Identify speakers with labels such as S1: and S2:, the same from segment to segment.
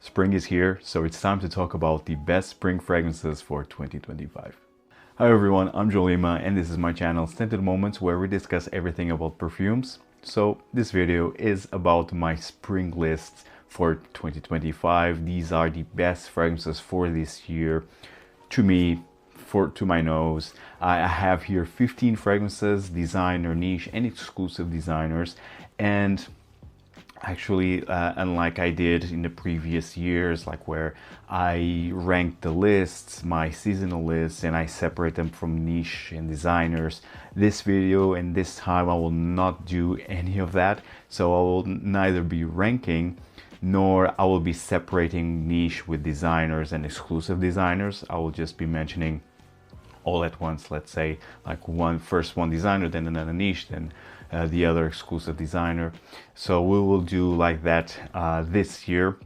S1: Spring is here, so it's time to talk about the best spring fragrances for 2025. Hi everyone, I'm Joel, and this is my channel Scented Moments, where we discuss everything about perfumes. So this video is about my spring lists for 2025. These are the best fragrances for this year to me, to my nose. I have here 15 fragrances, designer, niche and exclusive designers, and actually, unlike I did in the previous years, like where I ranked the lists, my seasonal lists, and I separate them from niche and designers, this video and this time I will not do any of that. So I will neither be ranking nor I will be separating niche with designers and exclusive designers. I will just be mentioning all at once, let's say, like first one designer, then another niche, then the other exclusive designer. So we will do like that this year.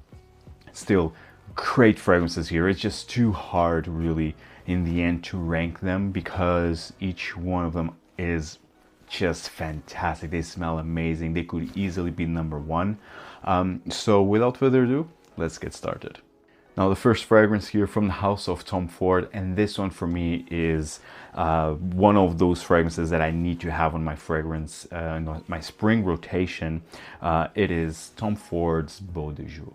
S1: Still great fragrances here. It's just too hard really in the end to rank them because each one of them is just fantastic. They smell amazing. They could easily be number one. So without further ado, let's get started. Now the first fragrance here from the house of Tom Ford, and this one for me is one of those fragrances that I need to have on my fragrance, my spring rotation. It is Tom Ford's Beau de Jour.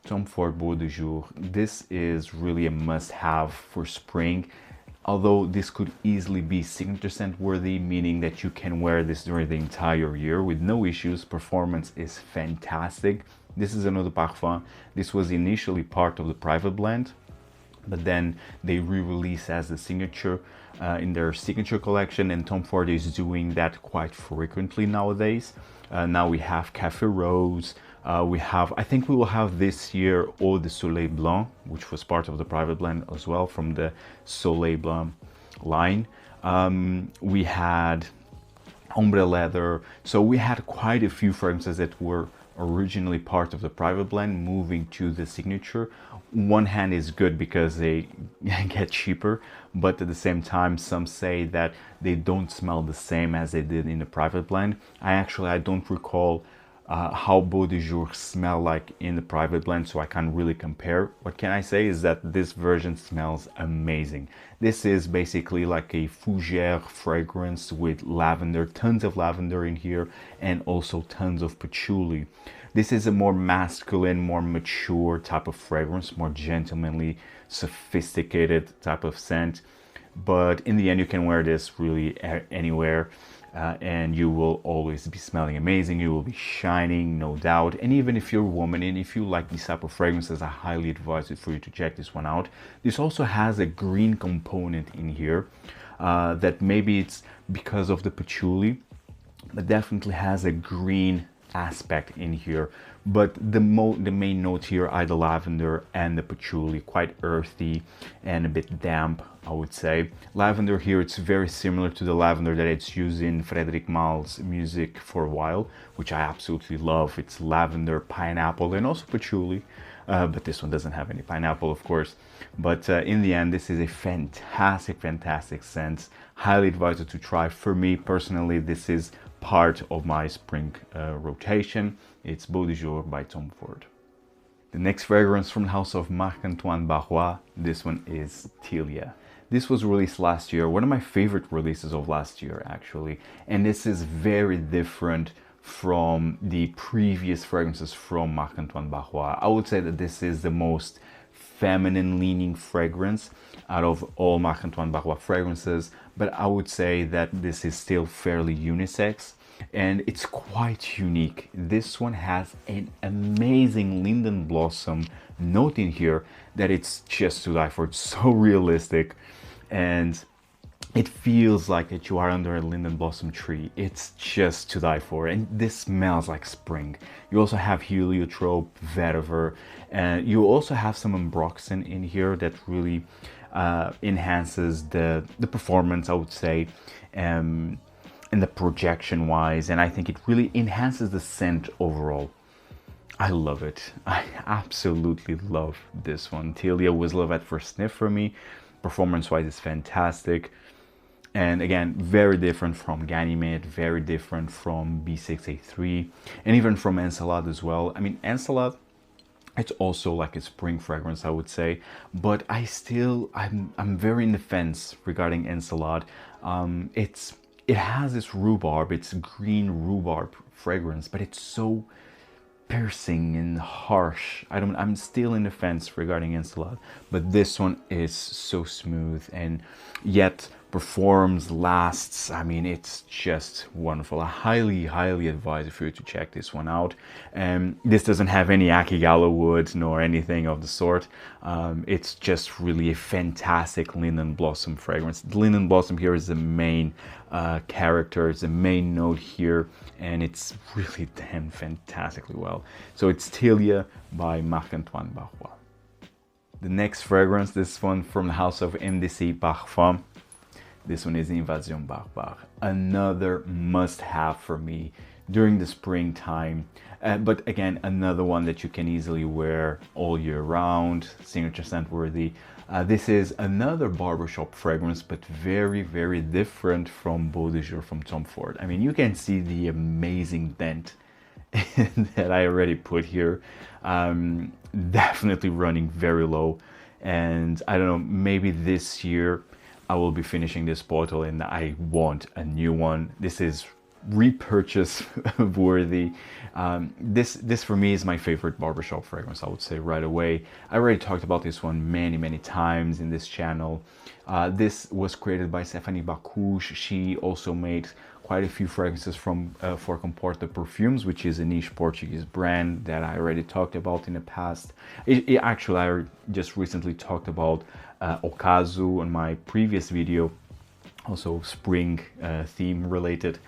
S1: Tom Ford Beau de Jour. This is really a must-have for spring. Although this could easily be signature scent worthy, meaning that you can wear this during the entire year with no issues. Performance is fantastic. This is another Parfum. This was initially part of the private blend, but then they re-release as the signature in their signature collection, and Tom Ford is doing that quite frequently nowadays. Now we have Café Rose. I think we will have this year Eau de Soleil Blanc, which was part of the private blend as well from the Soleil Blanc line. We had Ombre Leather. So we had quite a few fragrances that were originally part of the private blend moving to the signature. One hand is good because they get cheaper, but at the same time some say that they don't smell the same as they did in the private blend. I don't recall how Beau de Jour smell like in the private blend, so I can't really compare. What can I say is that this version smells amazing. This is basically like a fougere fragrance with lavender, tons of lavender in here, and also tons of patchouli. This is a more masculine, more mature type of fragrance, more gentlemanly, sophisticated type of scent. But in the end, you can wear this really anywhere. And you will always be smelling amazing. You will be shining, no doubt. And even if you're a woman and if you like this type of fragrances, I highly advise it for you to check this one out. This also has a green component in here that maybe it's because of the patchouli, but definitely has a green aspect in here. But the main notes here are the lavender and the patchouli, quite earthy and a bit damp, I would say. Lavender here, it's very similar to the lavender that it's used in Frederic Malle's music for a while, which I absolutely love. It's lavender, pineapple, and also patchouli. But this one doesn't have any pineapple, of course. But in the end, this is a fantastic scent. Highly advised to try. For me personally, this is part of my spring rotation. It's Beau de Jour by Tom Ford. The next fragrance from the house of Marc-Antoine Barrois, this one is Tilia. This was released last year, one of my favorite releases of last year actually, and this is very different from the previous fragrances from Marc-Antoine Barrois. I would say that this is the most feminine leaning fragrance out of all Marc-Antoine Barrois fragrances, but I would say that this is still fairly unisex and it's quite unique. This one has an amazing linden blossom note in here that it's just to die for. It's so realistic and it feels like that you are under a linden blossom tree. It's just to die for, and this smells like spring. You also have heliotrope, vetiver, and you also have some ambroxan in here that really enhances the performance, I would say, and the projection wise, and I think it really enhances the scent overall. I love it. I absolutely love this one. Tilia was love at first sniff for me. Performance wise, it's fantastic. And again, very different from Ganymede, very different from B6A3, and even from Ensalade as well. I mean, Ensalade It's also like a spring fragrance, I would say, but I'm very in the fence regarding Ensalade. It has this rhubarb, it's green rhubarb fragrance, but it's so piercing and harsh. I'm still in the fence regarding Ensalade, but this one is so smooth and yet performs, lasts. I mean, it's just wonderful. I highly advise for you to check this one out. This doesn't have any Akigalo wood nor anything of the sort. It's just really a fantastic linden blossom fragrance. The linden blossom here is the main character, it's the main note here, and it's really done fantastically well. So it's Tilia by Marc-Antoine Barrois. The next fragrance, this one from the house of MDCI Parfum. This one is Invasion Barbare, another must-have for me during the springtime. But again, another one that you can easily wear all year round, signature scent worthy. This is another barbershop fragrance, but very different from Beau de Jour from Tom Ford. I mean, you can see the amazing dent that I already put here. Definitely running very low. And I don't know, maybe this year I will be finishing this bottle and I want a new one. This is repurchase worthy. This for me is my favorite barbershop fragrance, I would say right away. I already talked about this one many times in this channel. This was created by Stéphanie Bacouche. She also made quite a few fragrances for Comporta Perfumes, which is a niche Portuguese brand that I already talked about in the past. Actually, I just recently talked about Ocaso on my previous video, also spring theme related.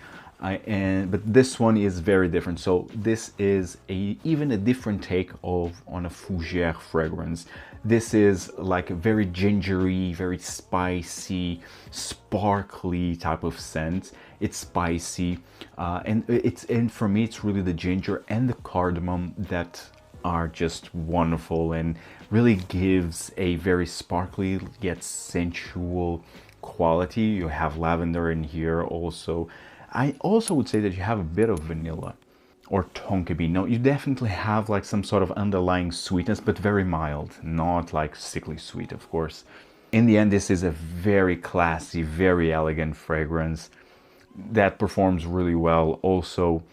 S1: But this one is very different. So this is even a different take on a fougere fragrance. This is like a very gingery, very spicy, sparkly type of scent. It's spicy, and for me it's really the ginger and the cardamom that are just wonderful and really gives a very sparkly yet sensual quality. You have lavender in here also. I also would say that you have a bit of vanilla or tonka bean. No, you definitely have like some sort of underlying sweetness, but very mild, not like sickly sweet, of course. In the end, this is a very classy, very elegant fragrance that performs really well also,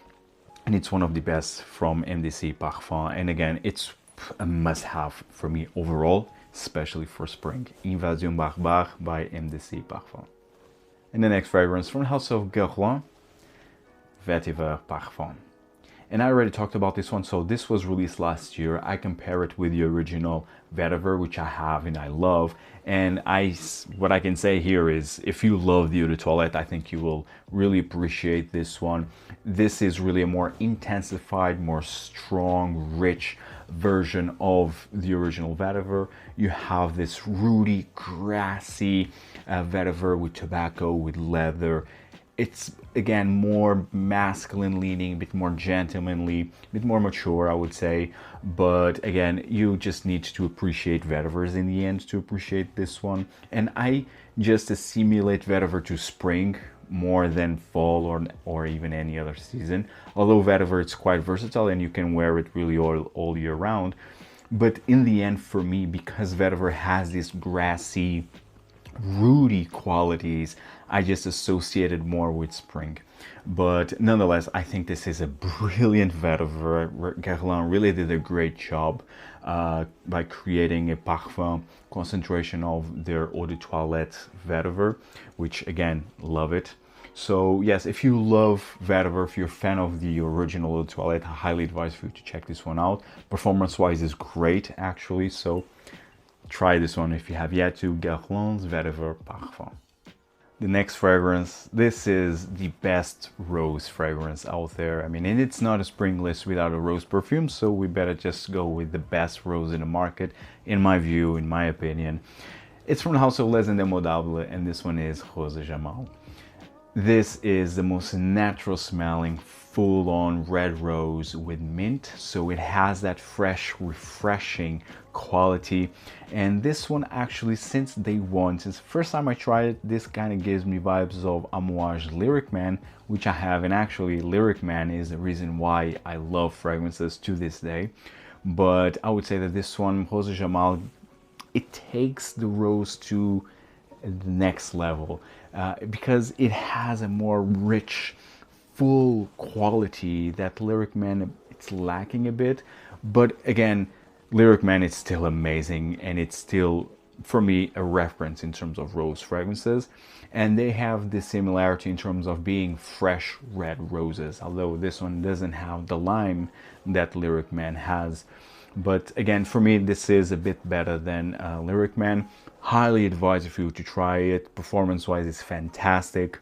S1: and it's one of the best from MDCI Parfum. And again, it's a must-have for me overall, especially for spring. Invasion Barbare by MDCI Parfum. And the next fragrance from the house of Guerlain, Vetiver Parfum. And I already talked about this one. So this was released last year. I compare it with the original Vetiver, which I have and I love. And what I can say here is, if you love the Eau de Toilette, I think you will really appreciate this one. This is really a more intensified, more strong, rich version of the original Vetiver. You have this rooty, grassy Vetiver with tobacco, with leather. It's again more masculine leaning, a bit more gentlemanly, a bit more mature, I would say. But again, you just need to appreciate Vetivers in the end to appreciate this one. And I just assimilate Vetiver to spring more than fall or even any other season. Although Vetiver, it's quite versatile and you can wear it really all year round. But in the end, for me, because Vetiver has this grassy, rooty qualities, I just associated more with spring. But nonetheless, I think this is a brilliant Vetiver. Guerlain really did a great job by creating a parfum concentration of their Eau de Toilette Vetiver, which again, love it. So yes, if you love Vetiver, if you're a fan of the original Eau de Toilette, I highly advise for you to check this one out. Performance-wise is great, actually, so try this one if you have yet to. Guerlain's Vetiver Parfum. The next fragrance, this is the best rose fragrance out there. I mean, and it's not a spring list without a rose perfume, so we better just go with the best rose in the market, in my view, in my opinion. It's from the house of Les Indemodables, and this one is Rose Jamal. This is the most natural smelling, full-on red rose with mint, so it has that fresh, refreshing quality. And this one actually, since day one, since the first time I tried it, this kind of gives me vibes of Amouage Lyric Man, which I have. And actually Lyric Man is the reason why I love fragrances to this day. but I would say that this one, Rose Jamal, it takes the rose to the next level because it has a more rich, full quality that Lyric Man, it's lacking a bit. But again, Lyric Man is still amazing, and it's still, for me, a reference in terms of rose fragrances. And they have this similarity in terms of being fresh red roses, although this one doesn't have the lime that Lyric Man has. But again, for me, this is a bit better than Lyric Man. Highly advise you to try it. Performance-wise, it's fantastic.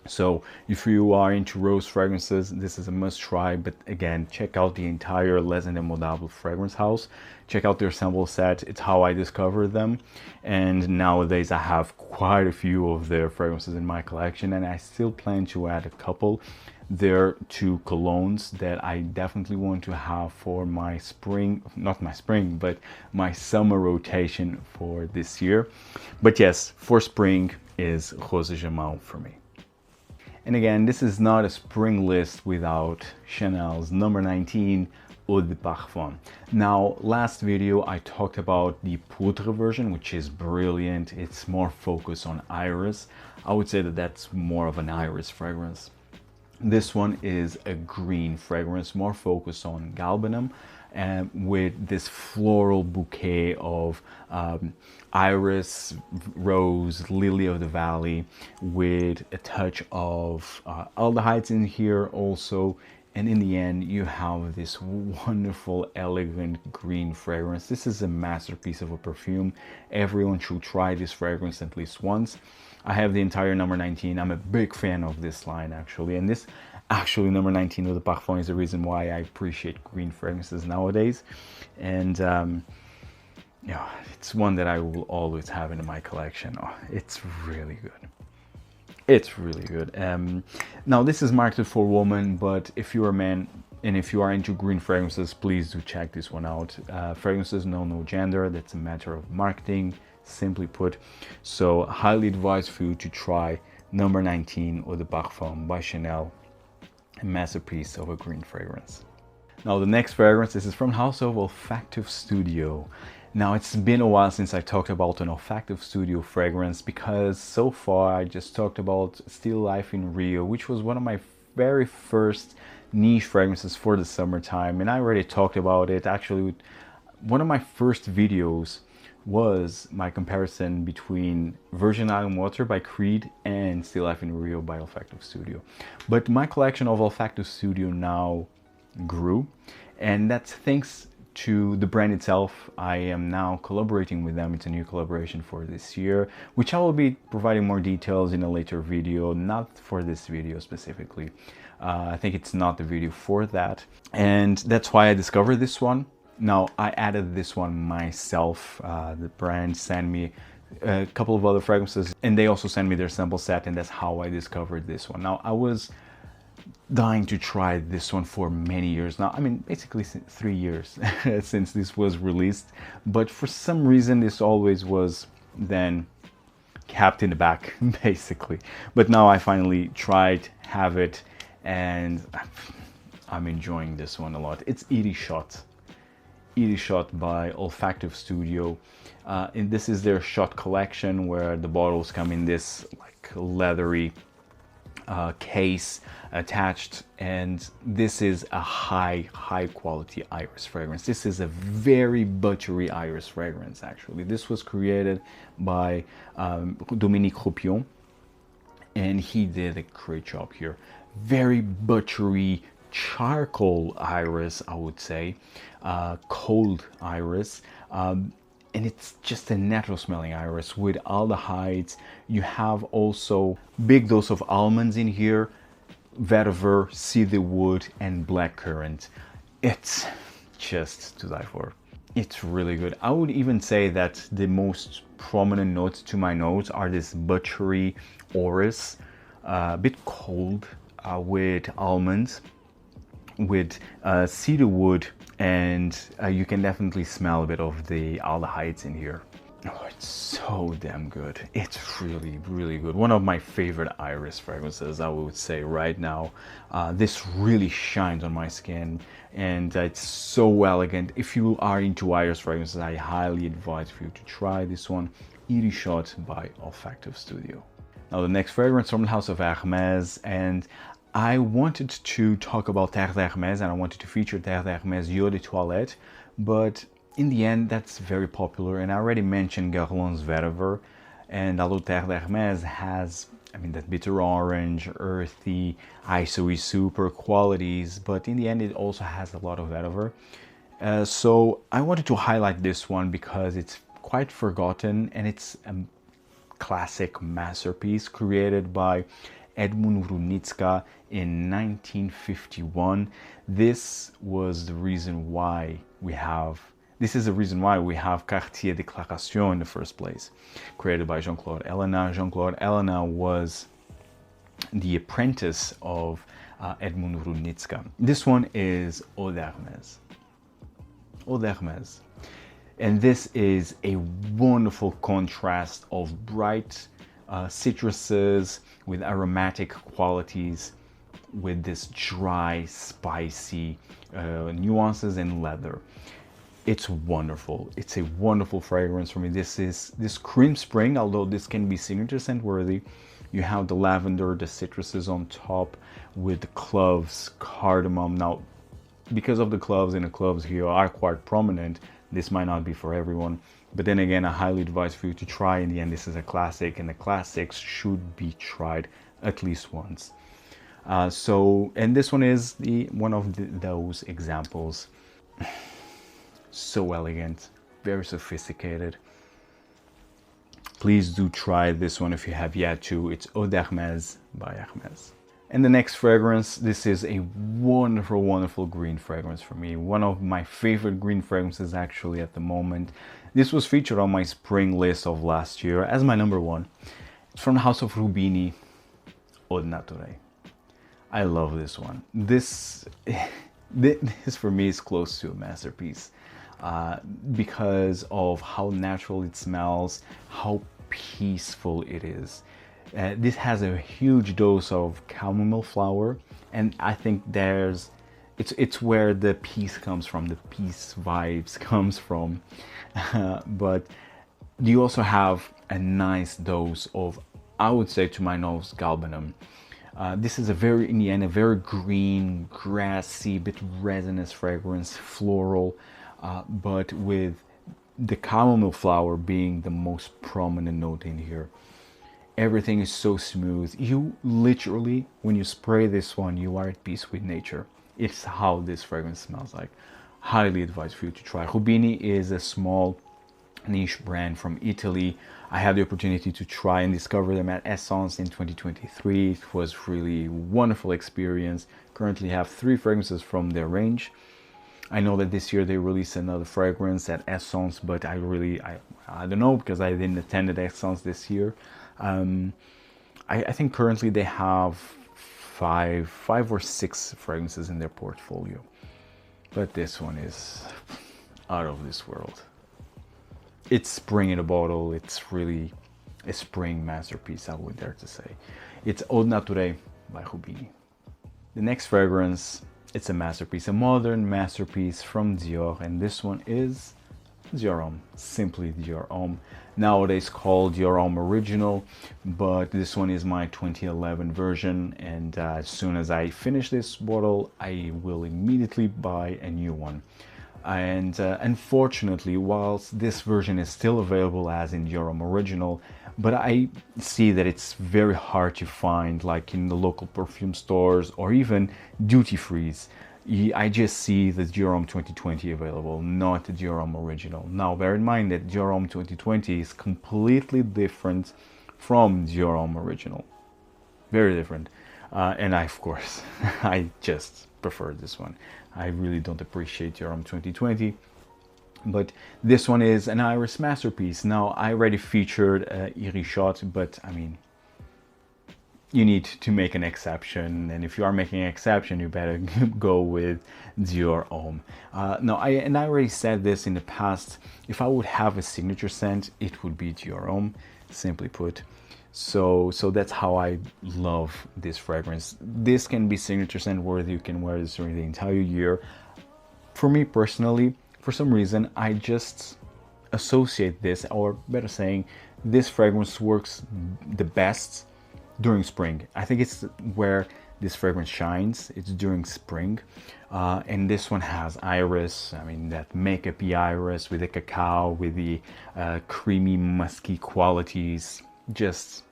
S1: So if you are into rose fragrances, this is a must try. But again, check out the entire Les Indemodables fragrance house. Check out their sample set. It's how I discovered them. And nowadays I have quite a few of their fragrances in my collection, and I still plan to add a couple. There are two colognes that I definitely want to have for my spring, not my spring, but my summer rotation for this year. But yes, for spring is Rose Jamal for me. And again, this is not a spring list without Chanel's number 19 Eau de Parfum. Now, last video I talked about the Poudre version, which is brilliant. It's more focused on iris. I would say that that's more of an iris fragrance. This one is a green fragrance, more focused on galbanum, and with this floral bouquet of iris, rose, lily of the valley, with a touch of aldehydes in here also. And in the end, you have this wonderful, elegant green fragrance. This is a masterpiece of a perfume. Everyone should try this fragrance at least once. I have the entire number 19. I'm a big fan of this line, actually. And this, actually, number 19 of the Parfum is the reason why I appreciate green fragrances nowadays. And yeah, it's one that I will always have in my collection. Oh, it's really good. It's really good. Now, this is marketed for women, but if you're a man and if you are into green fragrances, please do check this one out. Fragrances know no gender. That's a matter of marketing, simply put. So highly advise for you to try number 19 Eau de Parfum by Chanel, a masterpiece of a green fragrance. Now, the next fragrance, this is from House of Olfactive Studio. Now, it's been a while since I talked about an Olfactive Studio fragrance, because so far I just talked about Still Life in Rio, which was one of my very first niche fragrances for the summertime, and I already talked about it. Actually, one of my first videos was my comparison between Virgin Island Water by Creed and Still Life in Rio by Olfactive Studio. But my collection of Olfactive Studio now grew, and that's thanks to the brand itself. I am now collaborating with them. It's a new collaboration for this year, which I will be providing more details in a later video, not for this video specifically. I think it's not the video for that, and that's why I discovered this one. Now, I added this one myself. The brand sent me a couple of other fragrances, and they also sent me their sample set, and that's how I discovered this one. Now, I was dying to try this one for many years now. I mean, basically 3 years since this was released, but for some reason this always was then kept in the back, basically. But now I finally tried, have it, and I'm enjoying this one a lot. It's Edie Shot by Olfactive Studio, and this is their shot collection, where the bottles come in this like leathery case attached, and this is a high quality iris fragrance. This is a very buttery iris fragrance. Actually, this was created by Dominique Roupion, and he did a great job here. Very buttery charcoal iris, I would say, cold iris, and it's just a natural smelling iris with aldehydes. You have also big dose of almonds in here, vetiver, cedarwood, and blackcurrant. It's just to die for. It's really good. I would even say that the most prominent notes to my nose are this buttery orris, a bit cold, with almonds, with cedarwood, and you can definitely smell a bit of the aldehydes in here. Oh, it's so damn good. It's really, really good. One of my favorite iris fragrances, I would say right now. This really shines on my skin, and it's so elegant. If you are into iris fragrances, I highly advise for you to try this one, Iris Shot by Olfactive Studio. Now the next fragrance from the house of Hermes, and I wanted to talk about Terre d'Hermès, and I wanted to feature Terre d'Hermès Eau de Toilette, but in the end, that's very popular, and I already mentioned Guerlain's Vetiver, and although Terre d'Hermès has, I mean, that bitter orange, earthy, ISOE super qualities, but in the end, it also has a lot of Vetiver. So I wanted to highlight this one because it's quite forgotten, and it's a classic masterpiece created by Edmund Runicka in 1951. This is the reason why we have Quartier Déclaration in the first place, created by Jean-Claude Ellena. Jean-Claude Ellena was the apprentice of Edmund Runicka. This one is Eau d'Hermès. Eau d'Hermès. And this is a wonderful contrast of bright citruses with aromatic qualities, with this dry, spicy nuances and leather. It's wonderful. It's a wonderful fragrance for me. This cream spring, although this can be signature scent worthy. You have the lavender, the citruses on top with the cloves, cardamom. Now, because of the cloves, and the cloves here are quite prominent, this might not be for everyone. But then again, I highly advise for you to try. In the end, this is a classic, and the classics should be tried at least once. And this one is one of those examples. So elegant, very sophisticated. Please do try this one if you have yet to. It's Eau d'Hermès by Hermès. And the next fragrance, this is a wonderful, wonderful green fragrance for me. One of my favorite green fragrances actually at the moment. This was featured on my spring list of last year as my number one. It's from the house of Rubini Odenaturae. I love this one. This for me is close to a masterpiece. Because of how natural it smells, how peaceful it is. This has a huge dose of chamomile flower, and I think it's where the peace comes from, the peace vibes comes from. But you also have a nice dose of, I would say to my nose, galbanum. This is in the end, a very green, grassy, bit resinous fragrance, floral. But with the chamomile flower being the most prominent note in here. Everything is so smooth. You literally, when you spray this one, you are at peace with nature. It's how this fragrance smells like. Highly advised for you to try. Rubini is a small niche brand from Italy. I had the opportunity to try and discover them at Essence in 2023. It was really a wonderful experience. Currently have 3 fragrances from their range. I know that this year they released another fragrance at Essence, but I don't know because I didn't attend at Essence this year. I think currently they have five or 6 fragrances in their portfolio, but this one is out of this world. It's spring in a bottle. It's really a spring masterpiece, I would dare to say. It's Eau d'Nature by Rubini. The next fragrance, it's a masterpiece, a modern masterpiece from Dior, and this one is Dior Homme, simply Dior Homme. Nowadays called Dior Homme Original, but this one is my 2011 version, and as soon as I finish this bottle, I will immediately buy a new one. And unfortunately, whilst this version is still available as in Dior Homme Original, but I see that it's very hard to find, like in the local perfume stores or even duty-frees. I just see the Dior Homme 2020 available, not the Dior Homme Original. Now, bear in mind that Dior Homme 2020 is completely different from Dior Homme Original. Very different. And of course, I just prefer this one. I really don't appreciate Dior Homme 2020. But this one is an iris masterpiece. Now, I already featured Iris Shot, but I mean, you need to make an exception, and if you are making an exception, you better go with Dior Homme. No, I already said this in the past. If I would have a signature scent, it would be Dior Homme, simply put. So that's how I love this fragrance. This can be signature scent worthy. You can wear this during the entire year. For me personally, for some reason, I just associate this, or better saying, this fragrance works the best during spring. I think it's where this fragrance shines. It's during spring. And this one has iris. I mean, that makeup-y iris with the cacao, with the creamy, musky qualities. Just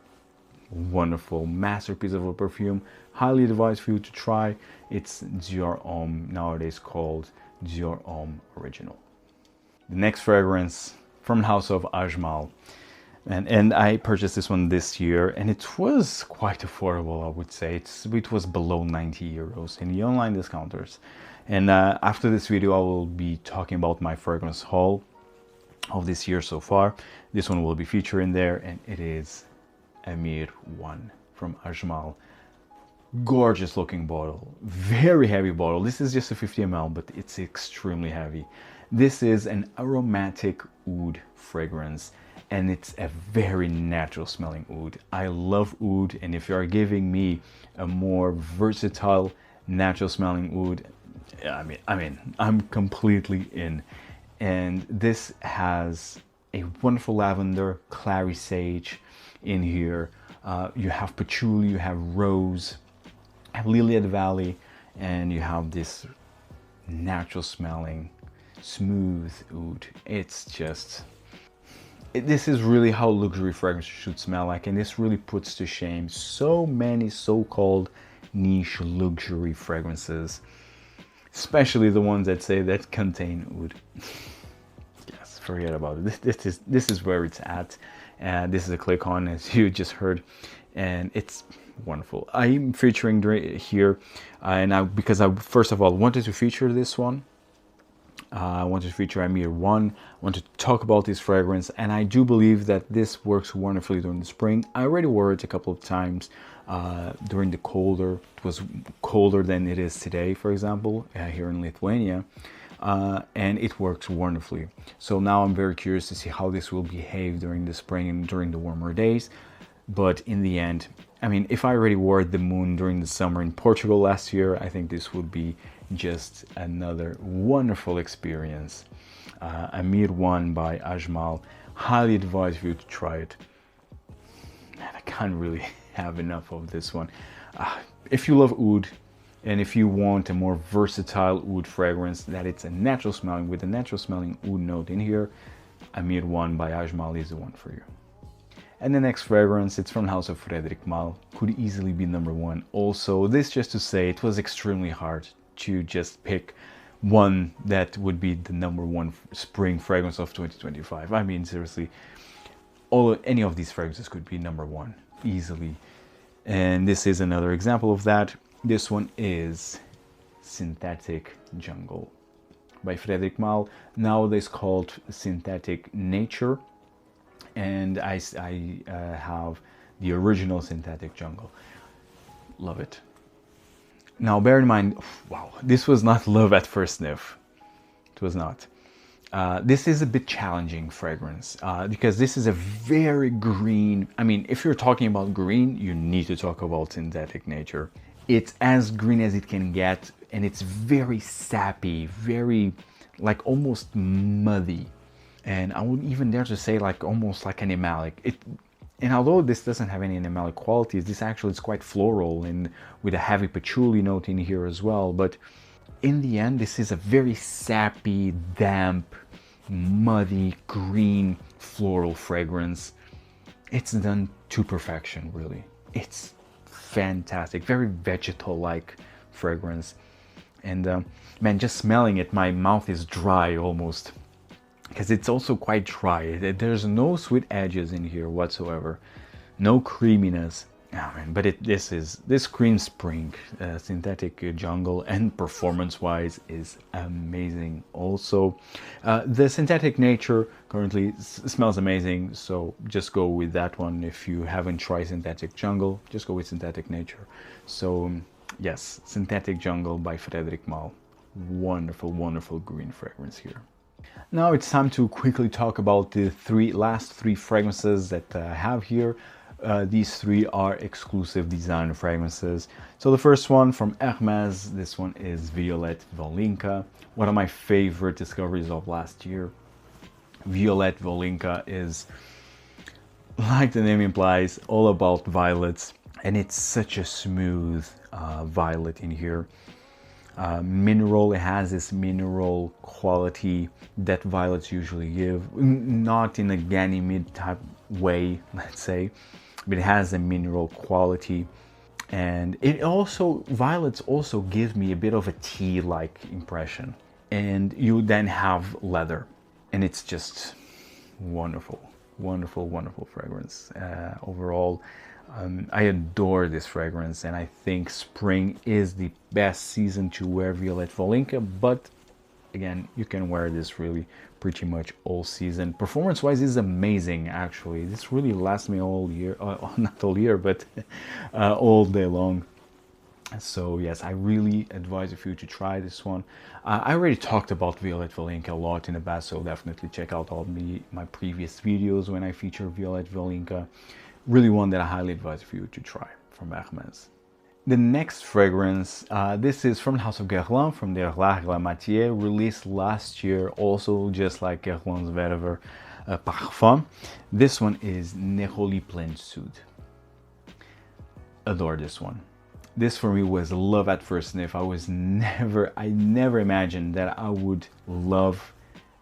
S1: wonderful masterpiece of a perfume. Highly advised for you to try. It's Dior Homme, nowadays called Dior Homme Original. The next fragrance from the house of Ajmal. And I purchased this one this year, and it was quite affordable, I would say. It was below 90 euros in the online discounters. And after this video, I will be talking about my fragrance haul of this year so far. This one will be featured in there, and it is Amir One from Ajmal. Gorgeous looking bottle, very heavy bottle. This is just a 50 ml, but it's extremely heavy. This is an aromatic oud fragrance, and it's a very natural smelling oud. I love oud, and if you are giving me a more versatile, natural smelling oud, I'm completely in. And this has a wonderful lavender, clary sage in here. You have patchouli, you have rose, you have lily of the valley, and you have this natural smelling, smooth oud. It's just, this is really how luxury fragrances should smell like, and this really puts to shame so many so-called niche luxury fragrances, especially the ones that say that contain oud. Yes, forget about it. This is where it's at. This is a click on, as you just heard, and it's wonderful. I'm featuring here, because I first of all wanted to feature this one. I wanted to feature Amir One. I wanted to talk about this fragrance, and I do believe that this works wonderfully during the spring. I already wore it a couple of times during the colder. It was colder than it is today, for example, here in Lithuania, and it works wonderfully. So now I'm very curious to see how this will behave during the spring and during the warmer days. But in the end, I mean, if I already wore the Moon during the summer in Portugal last year, I think this would be just another wonderful experience. Amir One by Ajmal. Highly advise you to try it. Man, I can't really have enough of this one. If you love oud, and if you want a more versatile oud fragrance, that it's a natural smelling with a natural smelling oud note in here, Amir One by Ajmal is the one for you. And the next fragrance, it's from the house of Frederic Malle, could easily be number one. Also, this just to say, it was extremely hard to just pick one that would be the number one spring fragrance of 2025. I mean, seriously, any of these fragrances could be number one easily. And this is another example of that. This one is Synthetic Jungle by Frederic Malle, nowadays called Synthetic Nature. And I have the original Synthetic Jungle. Love it. Now bear in mind, wow, this was not love at first sniff. It was not. This is a bit challenging fragrance because this is a very green. I mean, if you're talking about green, you need to talk about Synthetic Nature. It's as green as it can get, and it's very sappy, very like almost muddy. And I would even dare to say like almost like animalic. And although this doesn't have any animalic qualities, this actually is quite floral and with a heavy patchouli note in here as well. But in the end, this is a very sappy, damp, muddy, green, floral fragrance. It's done to perfection, really. It's fantastic, very vegetal-like fragrance. And man, just smelling it, my mouth is dry almost. Because it's also quite dry. There's no sweet edges in here whatsoever. No creaminess. Oh man, but this screams spring. Synthetic jungle, and performance-wise is amazing. Also, the synthetic nature currently smells amazing, so just go with that one. If you haven't tried synthetic jungle, just go with synthetic nature. So yes, synthetic jungle by Frederic Malle. Wonderful, wonderful green fragrance here. Now it's time to quickly talk about the last three fragrances that I have here. These three are exclusive designer fragrances. So the first one from Hermes, this one is Violette Volynka, one of my favorite discoveries of last year. Violette Volynka is, like the name implies, all about violets, and it's such a smooth violet in here. Mineral, it has this mineral quality that violets usually give, not in a Ganymede type way, let's say, but it has a mineral quality. And it also, violets also give me a bit of a tea-like impression. And you then have leather, and it's just wonderful, wonderful, wonderful fragrance. Overall, I adore this fragrance, and I think spring is the best season to wear Violette Volynka, but again, you can wear this really pretty much all season. Performance-wise, is amazing, actually. This really lasts me all year, not all year, but all day long. So yes, I really advise you to try this one. I already talked about Violette Volynka a lot in the past, so definitely check out all my previous videos when I feature Violette Volynka. Really one that I highly advise for you to try from Hermes. The next fragrance, this is from the house of Guerlain, from their La Matière, released last year, also just like Guerlain's Vetiver Parfum. This one is Neroli Plein Sud. Adore this one. This for me was love at first sniff. I never imagined that I would love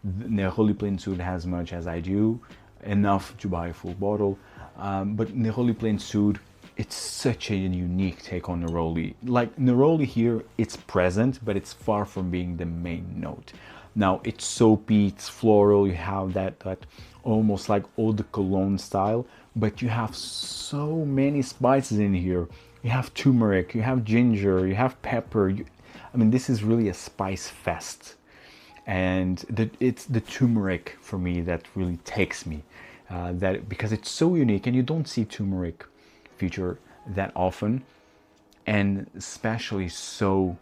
S1: Neroli Plein Sud as much as I do, enough to buy a full bottle. But Neroli Plein Sud, it's such a unique take on Neroli. Like Neroli here, it's present, but it's far from being the main note. Now it's soapy, it's floral, you have that almost like eau de cologne style, but you have so many spices in here. You have turmeric, you have ginger, you have pepper. I mean, this is really a spice fest. And it's the turmeric for me that really takes me. Because it's so unique, and you don't see turmeric feature that often, and especially so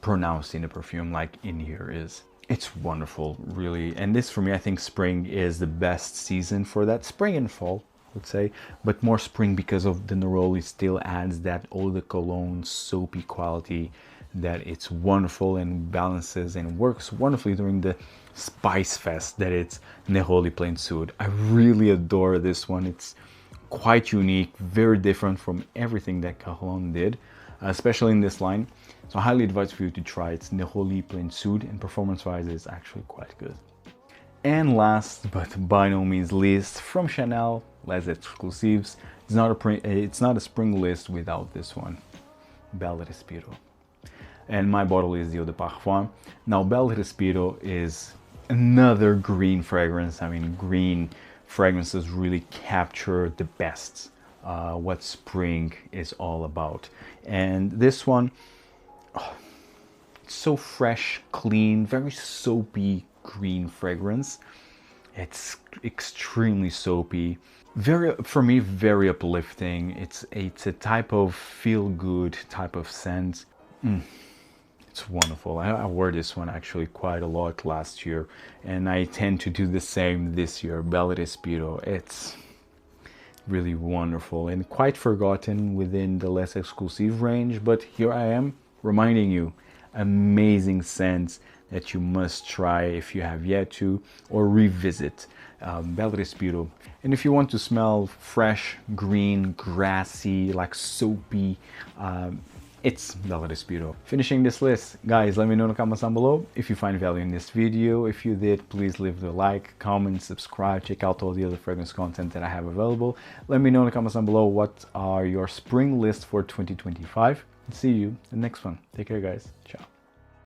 S1: pronounced in a perfume like in here is. It's wonderful, really. And this for me, I think spring is the best season for that. Spring and fall, I would say, but more spring because of the Neroli still adds that eau de cologne soapy quality that it's wonderful and balances and works wonderfully during the spice fest that it's Neroli Plein Sud. I really adore this one. It's quite unique, very different from everything that Guerlain did, especially in this line. So I highly advise for you to try it. It's Neroli Plein Sud, and performance-wise it's actually quite good. And last but by no means least, from Chanel, Les Exclusives. It's not a spring list without this one, Bel Respiro. And my bottle is the Eau de Parfum. Now, Bel Respiro is another green fragrance. I mean, green fragrances really capture the best what spring is all about. And this one, it's so fresh, clean, very soapy green fragrance. It's extremely soapy. For me, very uplifting. It's a type of feel-good type of scent. It's wonderful. I wore this one actually quite a lot last year, and I tend to do the same this year. Bel Respiro. It's really wonderful and quite forgotten within the less exclusive range, but here I am reminding you, amazing scents that you must try if you have yet to, or revisit Bel Respiro. And if you want to smell fresh, green, grassy, like soapy, it's Bel Respiro. Finishing this list, guys, let me know in the comments down below if you find value in this video. If you did, please leave the like, comment, subscribe, check out all the other fragrance content that I have available. Let me know in the comments down below what are your spring lists for 2025. See you in the next one. Take care, guys. Ciao.